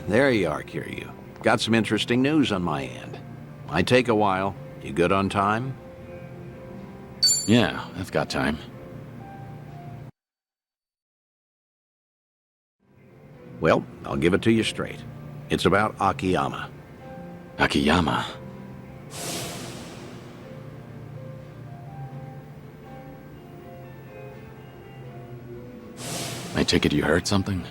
there you are, Kiryu. Got some interesting news on my end. Might take a while. You good on time? Yeah, I've got time. Well, I'll give it to you straight. It's about Akiyama. Akiyama? I take it you heard something?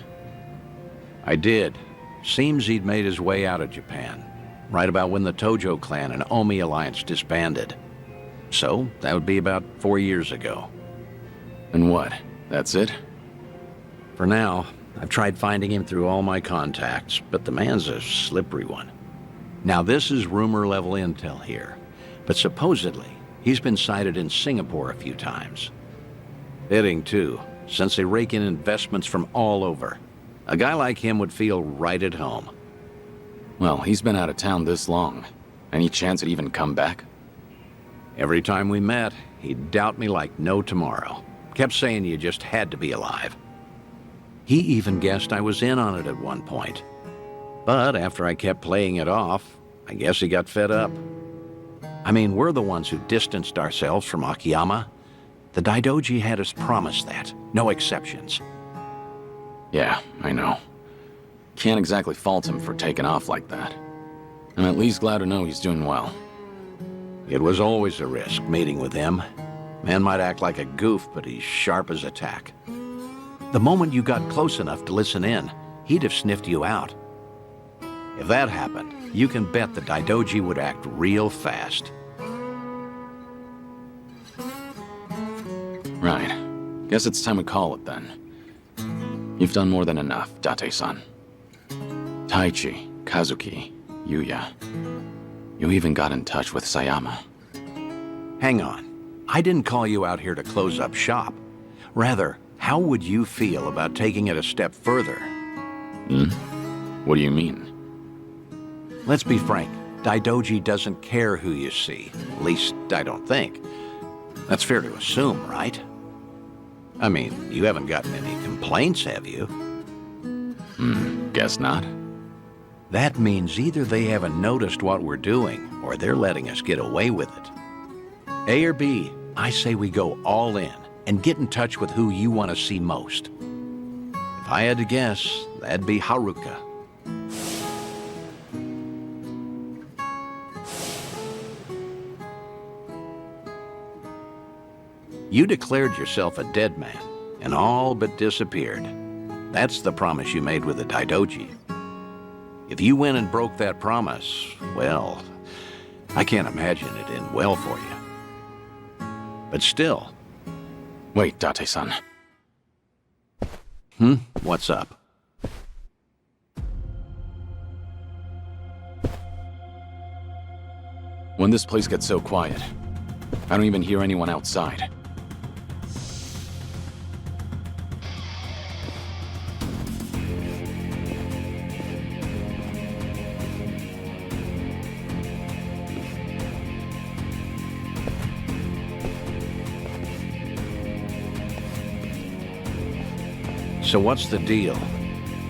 I did. Seems he'd made his way out of Japan, right about when the Tojo clan and Omi alliance disbanded. So, that would be about 4 years ago. And what? That's it? For now, I've tried finding him through all my contacts, but the man's a slippery one. Now, this is rumor-level intel here, but supposedly, he's been sighted in Singapore a few times. Fitting, too, since they rake in investments from all over. A guy like him would feel right at home. Well, he's been out of town this long. Any chance he'd even come back? Every time we met, he'd doubt me like no tomorrow. Kept saying you just had to be alive. He even guessed I was in on it at one point. But after I kept playing it off, I guess he got fed up. I mean, we're the ones who distanced ourselves from Akiyama. The Daidoji had us promise that. No exceptions. Yeah, I know. Can't exactly fault him for taking off like that. I'm at least glad to know he's doing well. It was always a risk, meeting with him. Man might act like a goof, but he's sharp as a tack. The moment you got close enough to listen in, he'd have sniffed you out. If that happened, you can bet the Daidoji would act real fast. Right. Guess it's time we call it then. You've done more than enough, Date-san. Taichi, Kazuki, Yuya. You even got in touch with Sayama. Hang on. I didn't call you out here to close up shop. Rather, how would you feel about taking it a step further? What do you mean? Let's be frank. Daidoji doesn't care who you see. At least, I don't think. That's fair to assume, right? I mean, you haven't gotten any complaints, have you? Guess not. That means either they haven't noticed what we're doing, or they're letting us get away with it. A or B, I say we go all in and get in touch with who you want to see most. If I had to guess, that'd be Haruka. You declared yourself a dead man, and all but disappeared. That's the promise you made with the Daidoji. If you went and broke that promise, well, I can't imagine it end well for you. But still. Wait, Date-san. What's up? When this place gets so quiet, I don't even hear anyone outside. So what's the deal?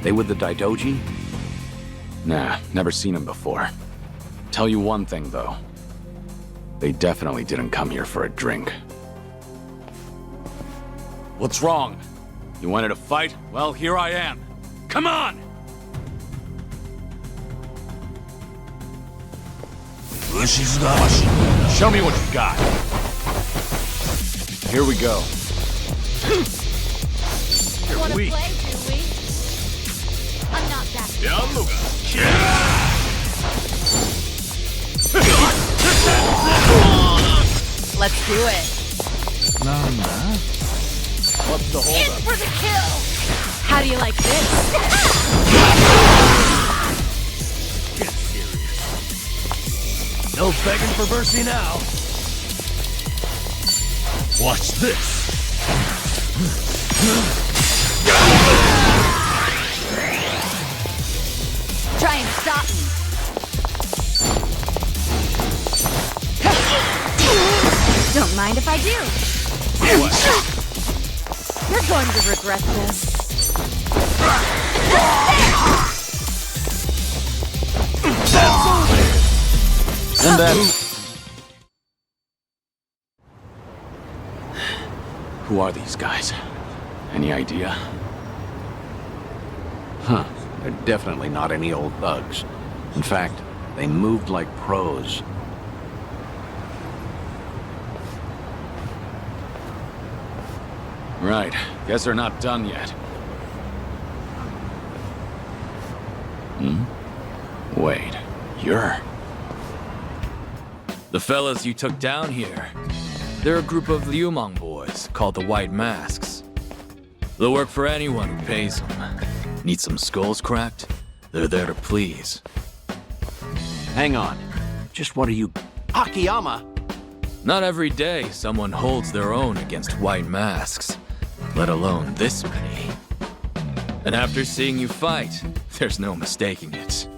They with the Daidoji? Nah, never seen him before. Tell you one thing, though. They definitely didn't come here for a drink. What's wrong? You wanted to fight? Well, here I am. Come on! Show me what you got. Here we go. Wanna play, do we? I'm not that. Let's do it. What's the In holdup? for the kill! How do you like this? Get serious. No begging for mercy now. Watch this. Try and stop me. Don't mind if I do. What? You're going to regret this. And then... Who are these guys? Any idea? Huh. They're definitely not any old thugs. In fact, they moved like pros. Right. Guess they're not done yet. Wait. You're... The fellas you took down here. They're a group of Liumang boys called the White Masks. They'll work for anyone who pays them. Need some skulls cracked? They're there to please. Hang on. Just what are you... Akiyama! Not every day someone holds their own against White Masks, let alone this many. And after seeing you fight, there's no mistaking it.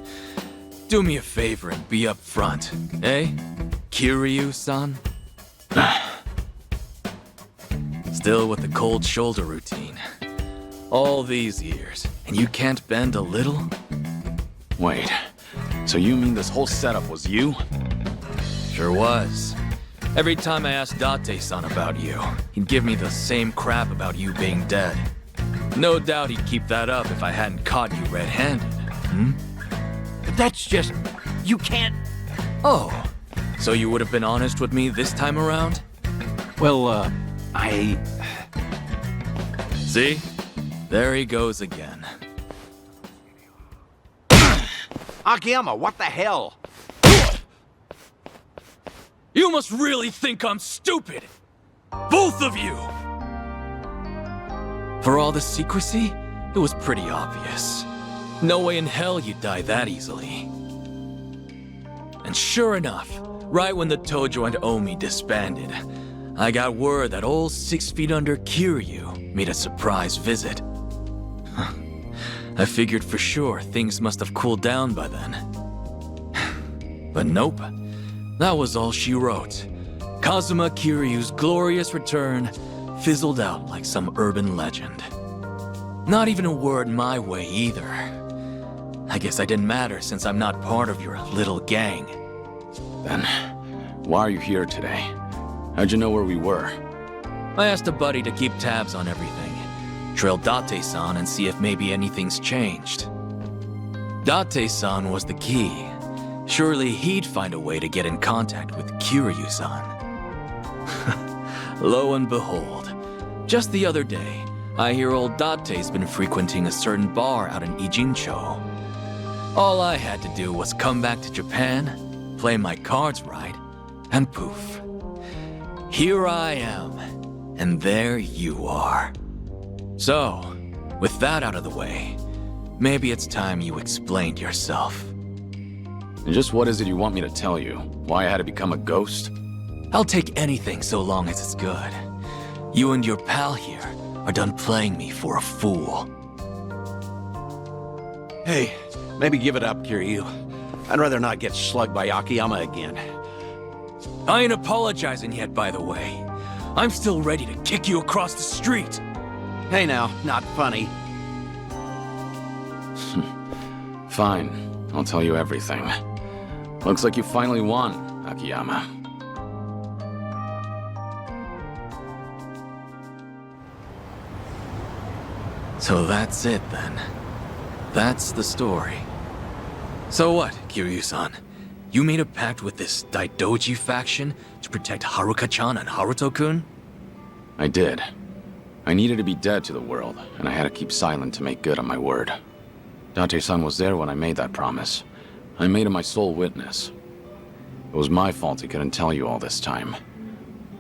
Do me a favor and be up front, eh? Kiryu-san? Still with the cold shoulder routine. All these years, and you can't bend a little? Wait. So you mean this whole setup was you? Sure was. Every time I asked Date-san about you, he'd give me the same crap about you being dead. No doubt he'd keep that up if I hadn't caught you red-handed. But that's just... You can't... Oh, so you would have been honest with me this time around? Well, I... See? There he goes again. Akiyama, what the hell? You must really think I'm stupid! Both of you! For all the secrecy, it was pretty obvious. No way in hell you'd die that easily. And sure enough, right when the Tojo and Omi disbanded, I got word that old 6 feet under Kiryu made a surprise visit. I figured for sure things must have cooled down by then. But nope. That was all she wrote. Kazuma Kiryu's glorious return fizzled out like some urban legend. Not even a word my way either. I guess I didn't matter since I'm not part of your little gang. Then, why are you here today? How'd you know where we were? I asked a buddy to keep tabs on everything. Trail Date-san and see if maybe anything's changed. Date-san was the key. Surely he'd find a way to get in contact with Kiryu-san. Lo and behold, just the other day, I hear old Date's been frequenting a certain bar out in Ijincho. All I had to do was come back to Japan, play my cards right, and poof. Here I am, and there you are. So, with that out of the way, maybe it's time you explained yourself. And just what is it you want me to tell you? Why I had to become a ghost? I'll take anything so long as it's good. You and your pal here are done playing me for a fool. Hey, maybe give it up, Kiryu. I'd rather not get slugged by Akiyama again. I ain't apologizing yet, by the way. I'm still ready to kick you across the street. Hey now, not funny. Fine, I'll tell you everything. Looks like you finally won, Akiyama. So that's it then. That's the story. So what, Kiryu-san? You made a pact with this Daidoji faction to protect Haruka-chan and Haruto-kun? I did. I needed to be dead to the world, and I had to keep silent to make good on my word. Date-san was there when I made that promise. I made him my sole witness. It was my fault he couldn't tell you all this time.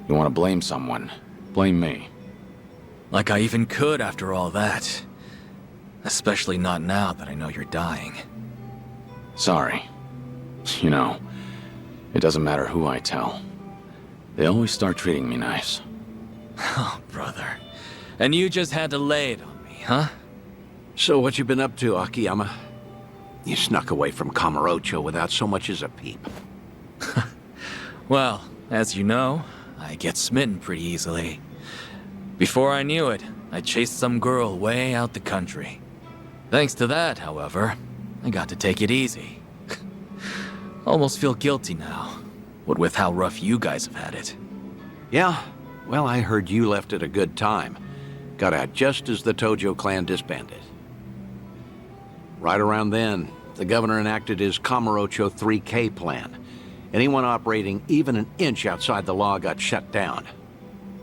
You want to blame someone, blame me. Like I even could after all that. Especially not now that I know you're dying. Sorry. You know, it doesn't matter who I tell. They always start treating me nice. Oh, brother. And you just had to lay it on me, huh? So what you been up to, Akiyama? You snuck away from Kamurocho without so much as a peep. Well, as you know, I get smitten pretty easily. Before I knew it, I chased some girl way out the country. Thanks to that, however, I got to take it easy. Almost feel guilty now. What with how rough you guys have had it. Yeah, well, I heard you left at a good time. Got out just as the Tojo clan disbanded. Right around then, the governor enacted his Kamurocho 3K plan. Anyone operating even an inch outside the law got shut down.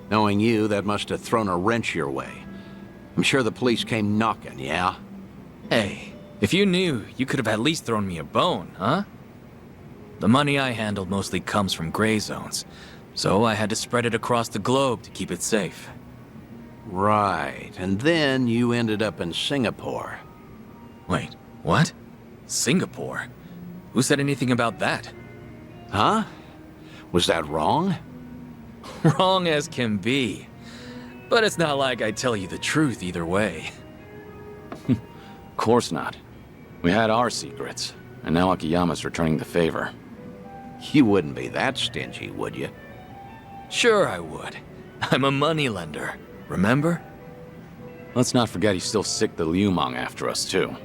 Knowing you, that must have thrown a wrench your way. I'm sure the police came knocking, yeah? Hey, if you knew, you could have at least thrown me a bone, huh? The money I handled mostly comes from gray zones, so I had to spread it across the globe to keep it safe. Right, and then you ended up in Singapore. Wait, what? Singapore? Who said anything about that? Huh? Was that wrong? Wrong as can be. But it's not like I tell you the truth either way. Of course not. We had our secrets, and now Akiyama's returning the favor. You wouldn't be that stingy, would you? Sure I would. I'm a moneylender, remember? Let's not forget he's still sick the Liumang after us, too.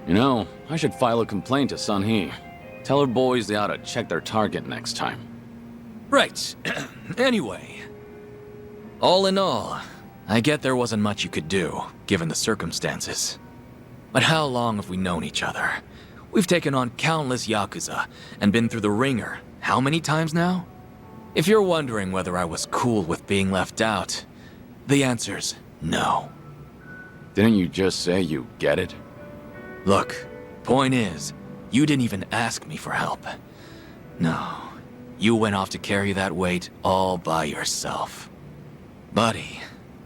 You know, I should file a complaint to Sun He. Tell her boys they ought to check their target next time. Right. Anyway. All in all, I get there wasn't much you could do, given the circumstances. But how long have we known each other? We've taken on countless Yakuza, and been through the ringer, how many times now? If you're wondering whether I was cool with being left out, the answer's no. Didn't you just say you get it? Look, point is, you didn't even ask me for help. No, you went off to carry that weight all by yourself. Buddy,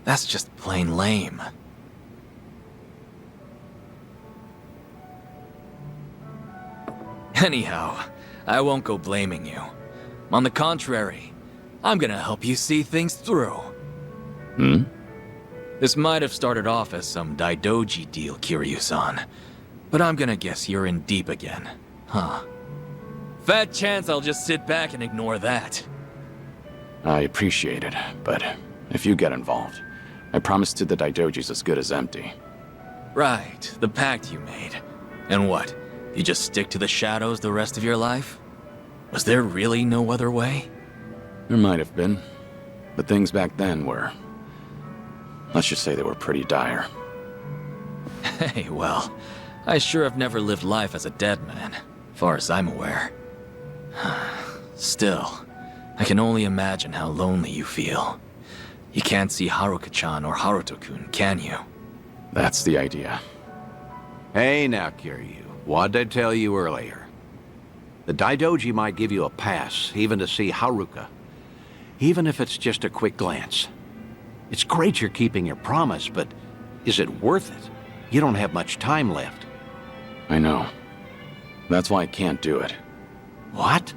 that's just plain lame. Anyhow, I won't go blaming you. On the contrary, I'm gonna help you see things through. Hmm? This might have started off as some Daidoji deal, Kiryu-san. But I'm gonna guess you're in deep again, huh? Fat chance I'll just sit back and ignore that. I appreciate it, but if you get involved, I promise to the Daidojis as good as empty. Right, the pact you made. And what, you just stick to the shadows the rest of your life? Was there really no other way? There might have been, but things back then were... let's just say they were pretty dire. Hey, well, I sure have never lived life as a dead man, far as I'm aware. Still, I can only imagine how lonely you feel. You can't see Haruka-chan or Haruto-kun, can you? That's the idea. Hey now, Kiryu. What'd I tell you earlier? The Daidoji might give you a pass, even to see Haruka. Even if it's just a quick glance. It's great you're keeping your promise, but is it worth it? You don't have much time left. I know. That's why I can't do it. What?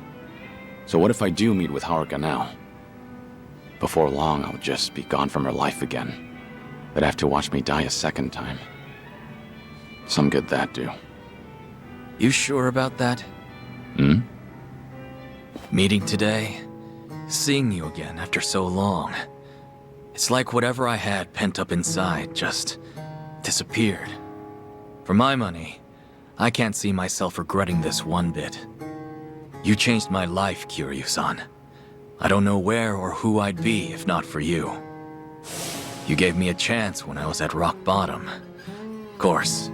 So what if I do meet with Haruka now? Before long, I'll just be gone from her life again. They'd have to watch me die a second time. Some good that do. You sure about that? Hmm? Meeting today, seeing you again after so long. It's like whatever I had pent up inside just disappeared. For my money, I can't see myself regretting this one bit. You changed my life, Kiryu-san. I don't know where or who I'd be if not for you. You gave me a chance when I was at rock bottom. Of course,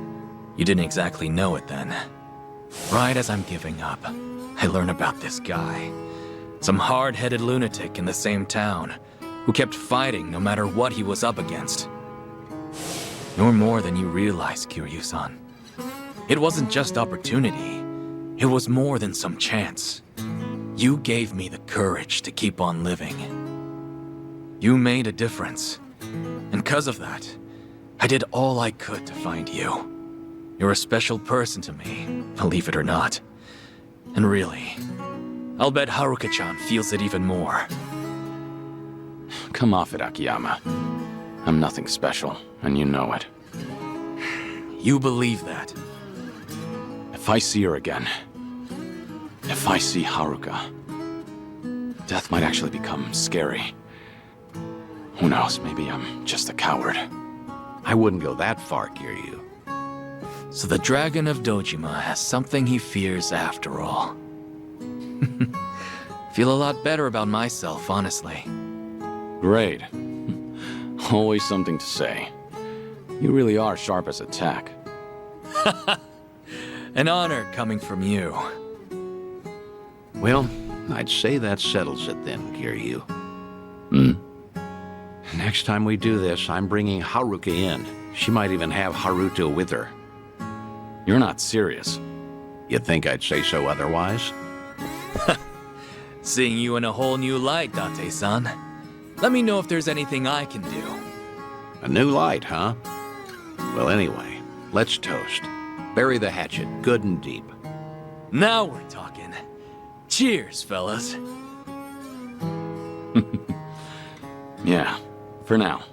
you didn't exactly know it then. Right as I'm giving up, I learn about this guy. Some hard-headed lunatic in the same town who kept fighting no matter what he was up against. You're more than you realize, Kiryu-san. It wasn't just opportunity. It was more than some chance. You gave me the courage to keep on living. You made a difference. And because of that, I did all I could to find you. You're a special person to me, believe it or not. And really, I'll bet Haruka-chan feels it even more. Come off it, Akiyama. I'm nothing special, and you know it. You believe that? If I see her again, if I see Haruka, death might actually become scary. Who knows, maybe I'm just a coward. I wouldn't go that far, Kiryu. So the Dragon of Dojima has something he fears after all. Feel a lot better about myself, honestly. Great. Always something to say. You really are sharp as a tack. An honor coming from you. Well, I'd say that settles it then, Kiryu. Next time we do this, I'm bringing Haruka in. She might even have Haruto with her. You're not serious. You'd think I'd say so otherwise? Seeing you in a whole new light, Date-san. Let me know if there's anything I can do. A new light, huh? Well, anyway, let's toast. Bury the hatchet good and deep. Now we're talking. Cheers, fellas. Yeah, for now.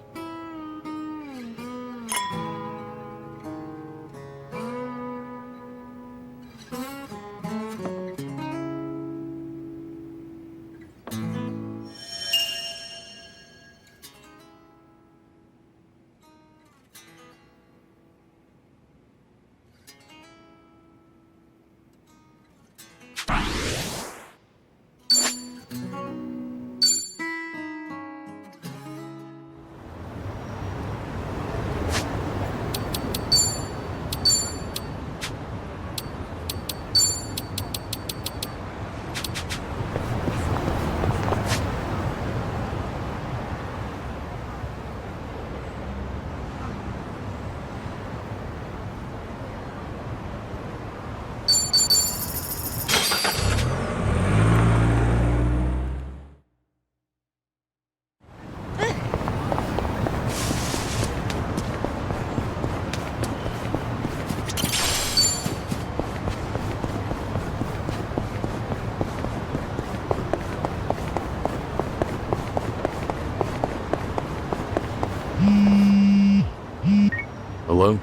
Hello?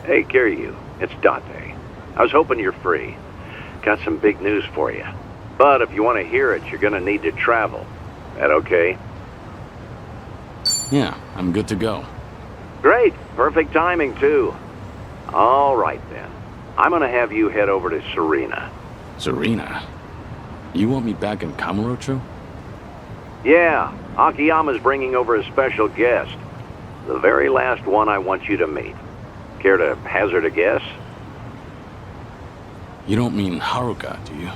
Hey, Kiryu, it's Date. I was hoping you're free. Got some big news for you. But if you want to hear it, you're gonna need to travel. That okay? Yeah, I'm good to go. Great. Perfect timing, too. All right, then. I'm gonna have you head over to Serena. Serena? You want me back in Kamurocho? Yeah, Akiyama's bringing over a special guest. The very last one I want you to meet. Care to hazard a guess? You don't mean Haruka, do you?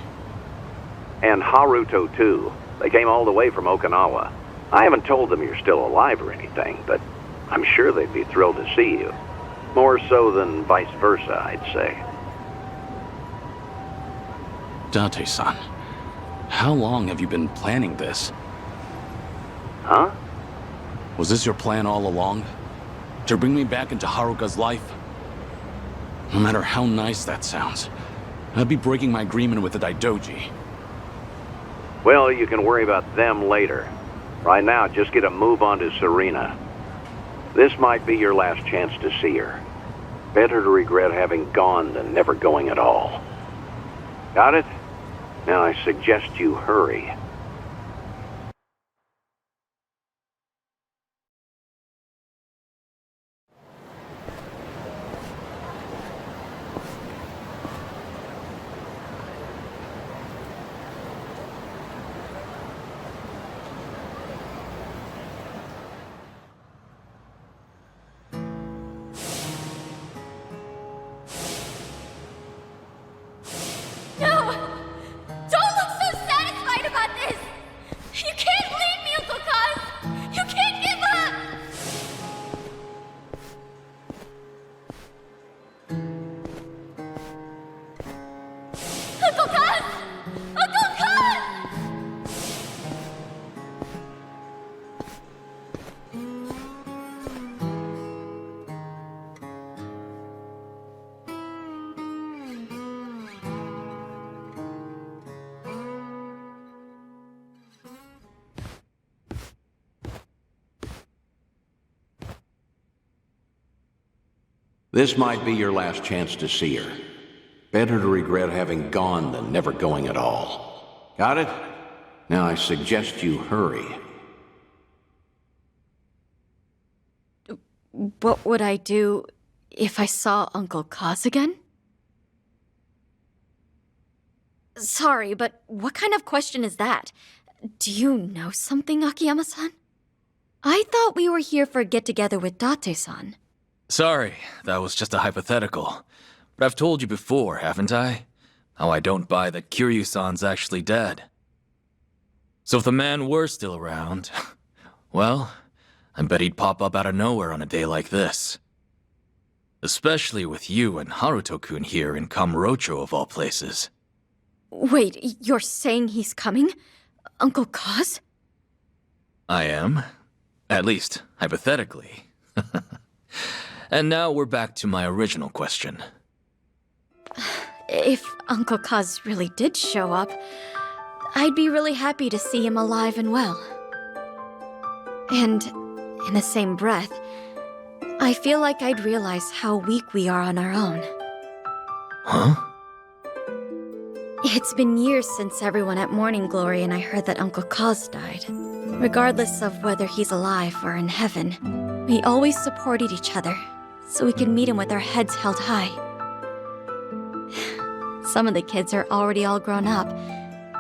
And Haruto, too. They came all the way from Okinawa. I haven't told them you're still alive or anything, but I'm sure they'd be thrilled to see you. More so than vice versa, I'd say. Date-san, how long have you been planning this? Huh? Was this your plan all along? To bring me back into Haruka's life? No matter how nice that sounds, I'd be breaking my agreement with the Daidoji. Well, you can worry about them later. Right now, just get a move on to Serena. This might be your last chance to see her. Better to regret having gone than never going at all. Got it? Now I suggest you hurry. No! Don't look so satisfied about this! You can't leave me, Uncle Kaz! You can't give up! Uncle Kaz! Uncle Kaz! This might be your last chance to see her. Better to regret having gone than never going at all. Got it? Now I suggest you hurry. What would I do if I saw Uncle Kaz again? Sorry, but what kind of question is that? Do you know something, Akiyama-san? I thought we were here for a get-together with Date-san. Sorry, that was just a hypothetical. But I've told you before, haven't I? How I don't buy that Kiryu-san's actually dead. So if the man were still around, well, I bet he'd pop up out of nowhere on a day like this. Especially with you and Haruto-kun here in Kamurocho of all places. Wait, you're saying he's coming? Uncle Kaz? I am. At least, hypothetically. And now we're back to my original question. If Uncle Kaz really did show up, I'd be really happy to see him alive and well. And in the same breath, I feel like I'd realize how weak we are on our own. Huh? It's been years since everyone at Morning Glory and I heard that Uncle Kaz died. Regardless of whether he's alive or in heaven, we always supported each other, so we could meet him with our heads held high. Some of the kids are already all grown up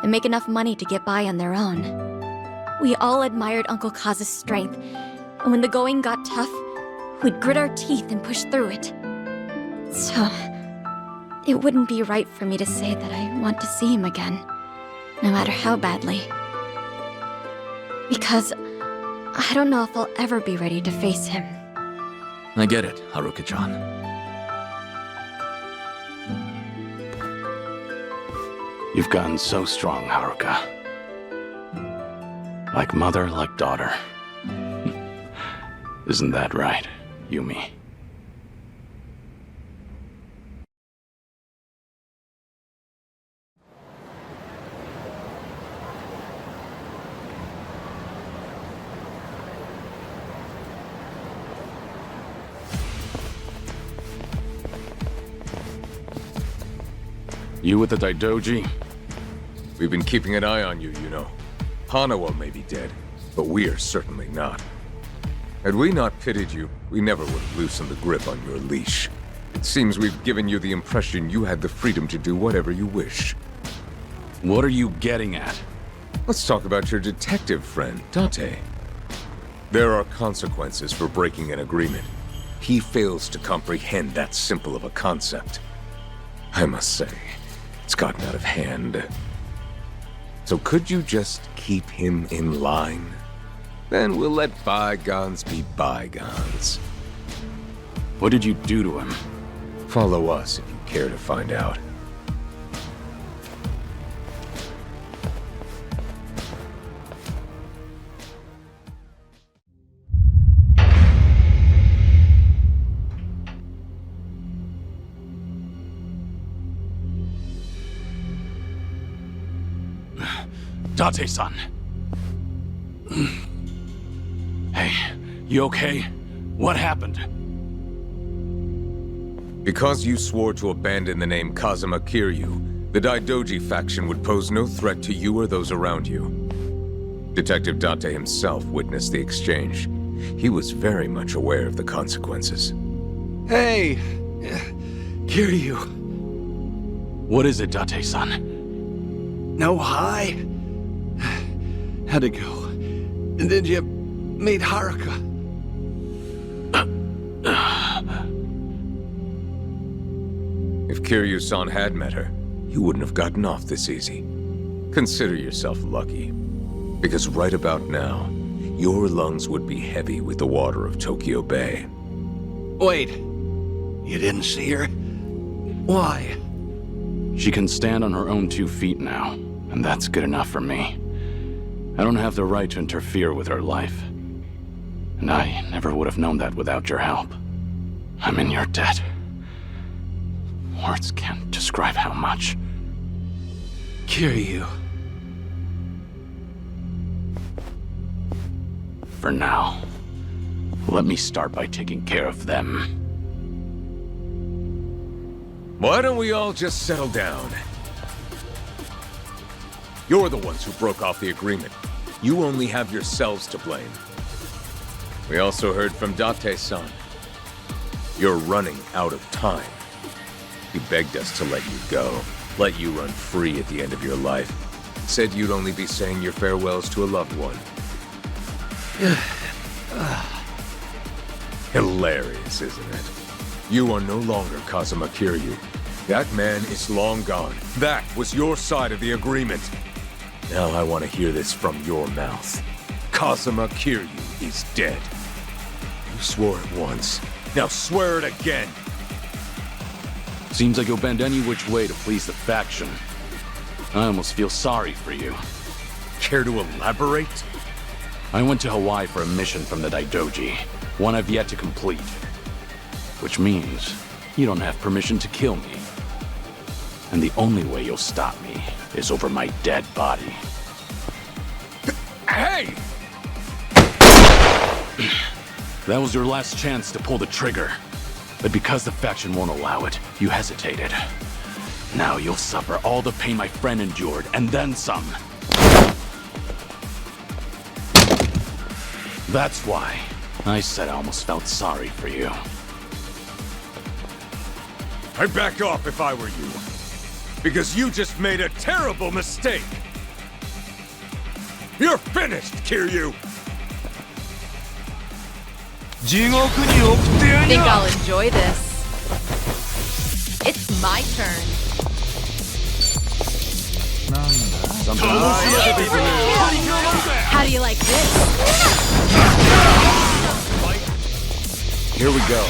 and make enough money to get by on their own. We all admired Uncle Kaz's strength, and when the going got tough, we'd grit our teeth and push through it. So, it wouldn't be right for me to say that I want to see him again, no matter how badly. Because I don't know if I'll ever be ready to face him. I get it, Haruka-chan. You've gotten so strong, Haruka. Like mother, like daughter. Isn't that right, Yumi? You with the Daidoji? We've been keeping an eye on you, you know. Hanawa may be dead, but we are certainly not. Had we not pitied you, we never would have loosened the grip on your leash. It seems we've given you the impression you had the freedom to do whatever you wish. What are you getting at? Let's talk about your detective friend, Date. There are consequences for breaking an agreement. He fails to comprehend that simple of a concept. I must say, it's gotten out of hand. So could you just keep him in line? Then we'll let bygones be bygones. What did you do to him? Follow us if you care to find out. Date-san. Hey, you okay? What happened? Because you swore to abandon the name Kazuma Kiryu, the Daidoji faction would pose no threat to you or those around you. Detective Date himself witnessed the exchange. He was very much aware of the consequences. Hey! Kiryu. What is it, Date-san? No hi? How'd it go? Did you meet Haruka? If Kiryu-san had met her, you wouldn't have gotten off this easy. Consider yourself lucky. Because right about now, your lungs would be heavy with the water of Tokyo Bay. Wait, you didn't see her? Why? She can stand on her own 2 feet now, and that's good enough for me. I don't have the right to interfere with her life. And I never would have known that without your help. I'm in your debt. Words can't describe how much. Kiryu. For now, let me start by taking care of them. Why don't we all just settle down? You're the ones who broke off the agreement. You only have yourselves to blame. We also heard from Date-san. You're running out of time. He begged us to let you go. let you run free at the end of your life. Said you'd only be saying your farewells to a loved one. Hilarious, isn't it? You are no longer Kazuma Kiryu. That man is long gone. That was your side of the agreement. Now I want to hear this from your mouth. Kazuma Kiryu is dead. You swore it once. Now swear it again. Seems like you'll bend any which way to please the faction. I almost feel sorry for you. Care to elaborate? I went to Hawaii for a mission from the Daidoji, one I've yet to complete. Which means you don't have permission to kill me. And the only way you'll stop me is over my dead body. Hey! That was your last chance to pull the trigger. But because the faction won't allow it, you hesitated. Now you'll suffer all the pain my friend endured, and then some. That's why I said I almost felt sorry for you. I'd back off if I were you. Because you just made a terrible mistake. You're finished, Kiryu! Think I'll enjoy this. It's my turn. How do you like this? Here we go.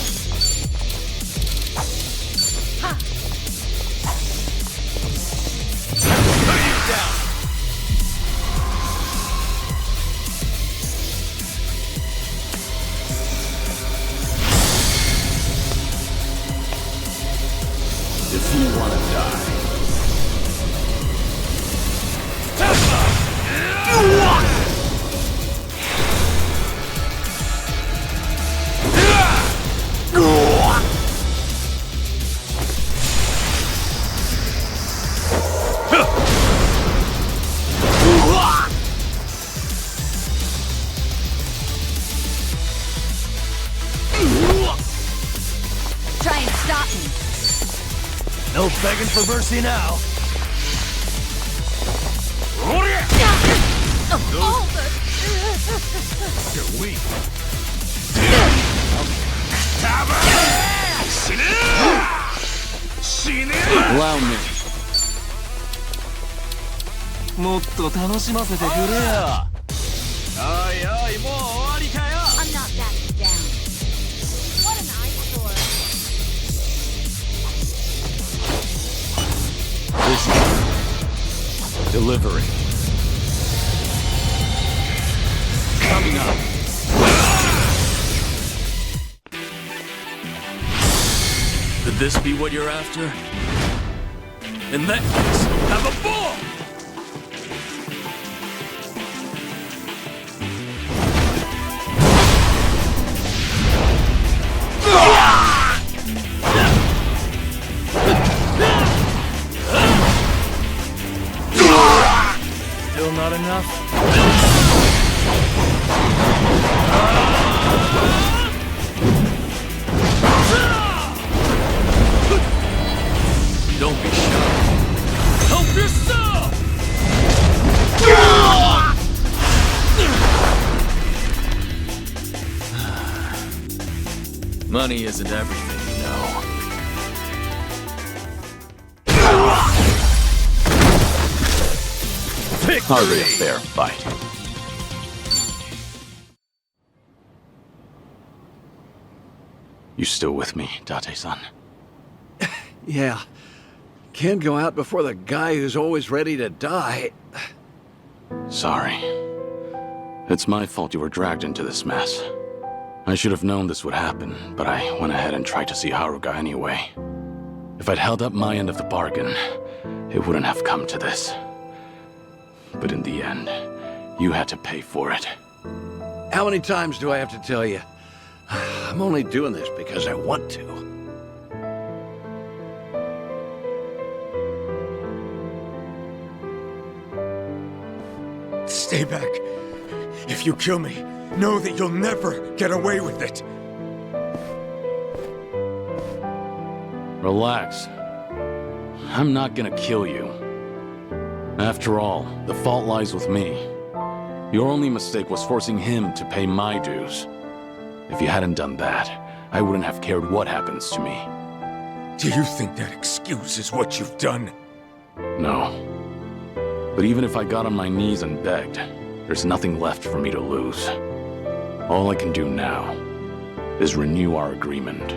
If you want to die. Try and stop me. No begging for mercy now. You're weak. Allow me. もっと楽しませてくれよ。おいおい、もう終わりかよ。 I'm not backing down. What an eyesore. This is delivery. Coming up. Could this be what you're after? In that case, have a ball! Still not enough? Don't be shy. Help yourself! Money isn't everything, you know. Hardly a fair fight. You still with me, Date-san? Yeah. Can't go out before the guy who's always ready to die. Sorry. It's my fault you were dragged into this mess. I should have known this would happen, but I went ahead and tried to see Haruka anyway. If I'd held up my end of the bargain, it wouldn't have come to this. But in the end, you had to pay for it. How many times do I have to tell you? I'm only doing this because I want to. Stay back. If you kill me, know that you'll never get away with it. Relax. I'm not gonna kill you. After all, the fault lies with me. Your only mistake was forcing him to pay my dues. If you hadn't done that, I wouldn't have cared what happens to me. Do you think that excuses what you've done? No. But even if I got on my knees and begged, there's nothing left for me to lose. All I can do now is renew our agreement.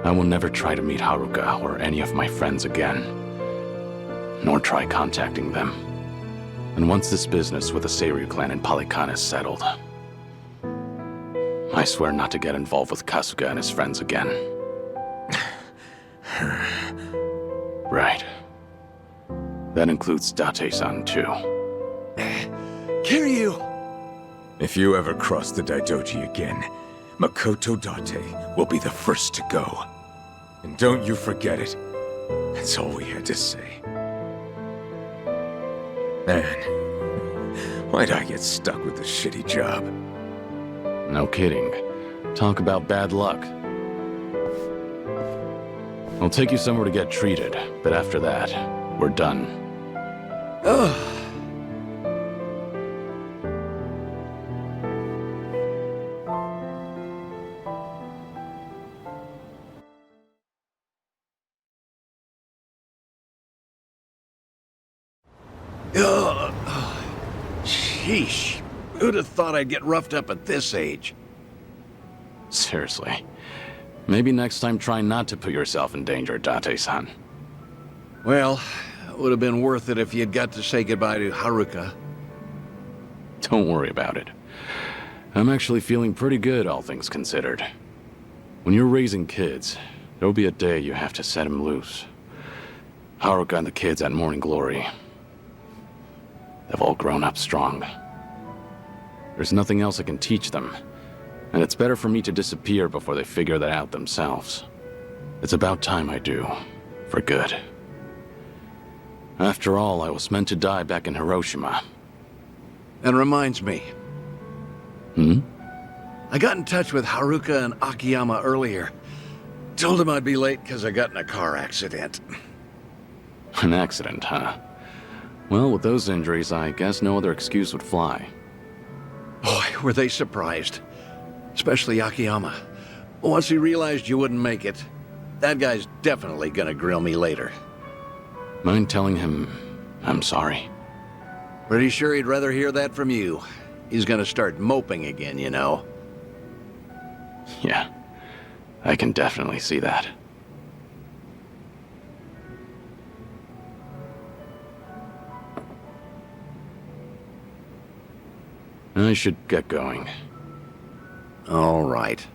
I will never try to meet Haruka or any of my friends again, nor try contacting them. And once this business with the Seiryu clan in Polycon is settled, I swear not to get involved with Kasuga and his friends again. Right. That includes Date-san, too. Kiryu! If you ever cross the Daidoji again, Makoto Date will be the first to go. And don't you forget it. That's all we had to say. Man, why'd I get stuck with this shitty job? No kidding. Talk about bad luck. I'll take you somewhere to get treated, but after that, we're done. Ugh. Sheesh. Who'd have thought I'd get roughed up at this age? Seriously. Maybe next time try not to put yourself in danger, Date-san. Well, it would have been worth it if you'd got to say goodbye to Haruka. Don't worry about it. I'm actually feeling pretty good, all things considered. When you're raising kids, there'll be a day you have to set them loose. Haruka and the kids at Morning Glory, they've all grown up strong. There's nothing else I can teach them, and it's better for me to disappear before they figure that out themselves. It's about time I do, for good. After all, I was meant to die back in Hiroshima. And reminds me, Hmm? I got in touch with Haruka and Akiyama earlier. Told them I'd be late because I got in a car accident. An accident, huh? Well, with those injuries, I guess no other excuse would fly. Boy, were they surprised. Especially Akiyama. Once he realized you wouldn't make it, that guy's definitely gonna grill me later. Mind telling him I'm sorry? Pretty sure he'd rather hear that from you. He's gonna start moping again, you know. Yeah, I can definitely see that. I should get going. All right.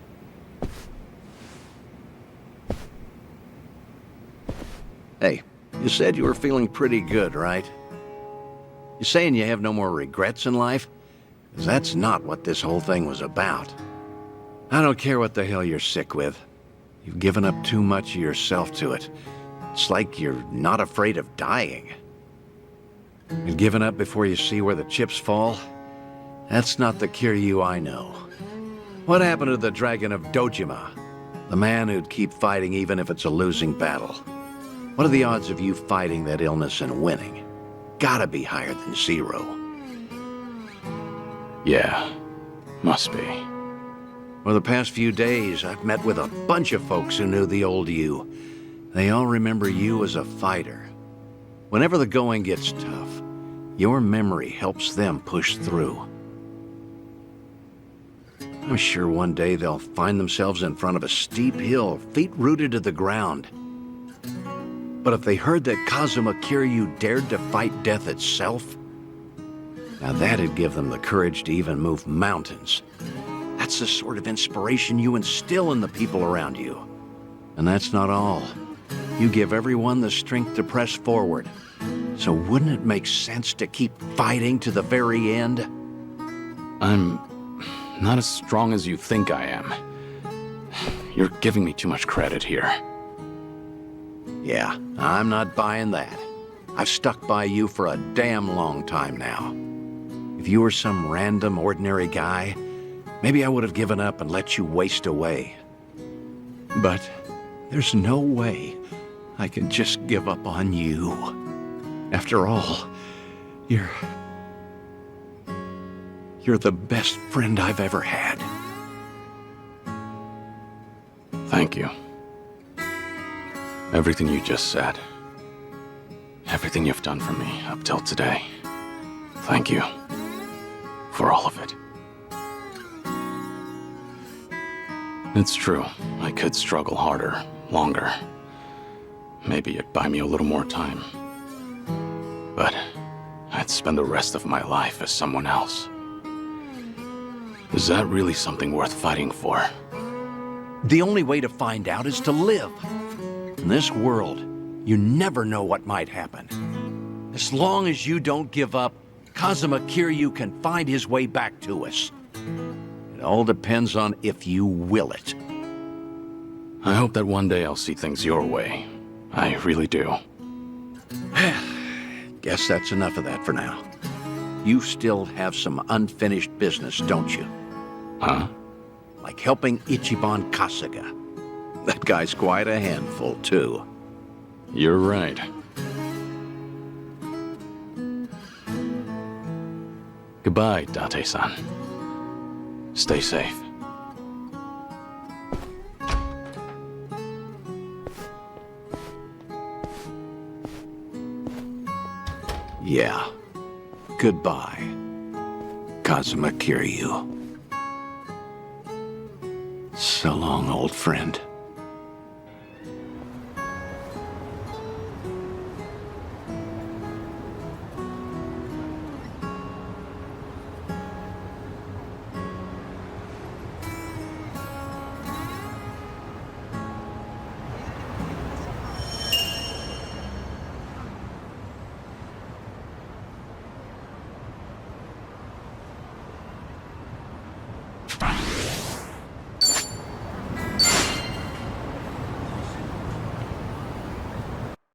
Hey, you said you were feeling pretty good, right? You saying you have no more regrets in life? 'Cause that's not what this whole thing was about. I don't care what the hell you're sick with. You've given up too much of yourself to it. It's like you're not afraid of dying. You've given up before you see where the chips fall? That's not the Kiryu I know. What happened to the Dragon of Dojima? The man who'd keep fighting even if it's a losing battle. What are the odds of you fighting that illness and winning? Gotta be higher than 0. Yeah, must be. For the past few days, I've met with a bunch of folks who knew the old you. They all remember you as a fighter. Whenever the going gets tough, your memory helps them push through. I'm sure one day they'll find themselves in front of a steep hill, feet rooted to the ground. But if they heard that Kazuma Kiryu dared to fight death itself, now that'd give them the courage to even move mountains. That's the sort of inspiration you instill in the people around you. And that's not all. You give everyone the strength to press forward. So wouldn't it make sense to keep fighting to the very end? I'm not as strong as you think I am. You're giving me too much credit here. Yeah, I'm not buying that. I've stuck by you for a damn long time now. If you were some random, ordinary guy, maybe I would have given up and let you waste away. But there's no way I can just give up on you. After all, you're the best friend I've ever had. Thank you. Everything you just said. Everything you've done for me up till today. Thank you. For all of it. It's true. I could struggle harder, longer. Maybe it'd buy me a little more time. But I'd spend the rest of my life as someone else. Is that really something worth fighting for? The only way to find out is to live. In this world, you never know what might happen. As long as you don't give up, Kazuma Kiryu can find his way back to us. It all depends on if you will it. I hope that one day I'll see things your way. I really do. Guess that's enough of that for now. You still have some unfinished business, don't you? Huh? Like helping Ichiban Kasuga. That guy's quite a handful, too. You're right. Goodbye, Date-san. Stay safe. Yeah. Goodbye, Kazuma Kiryu. So long, old friend.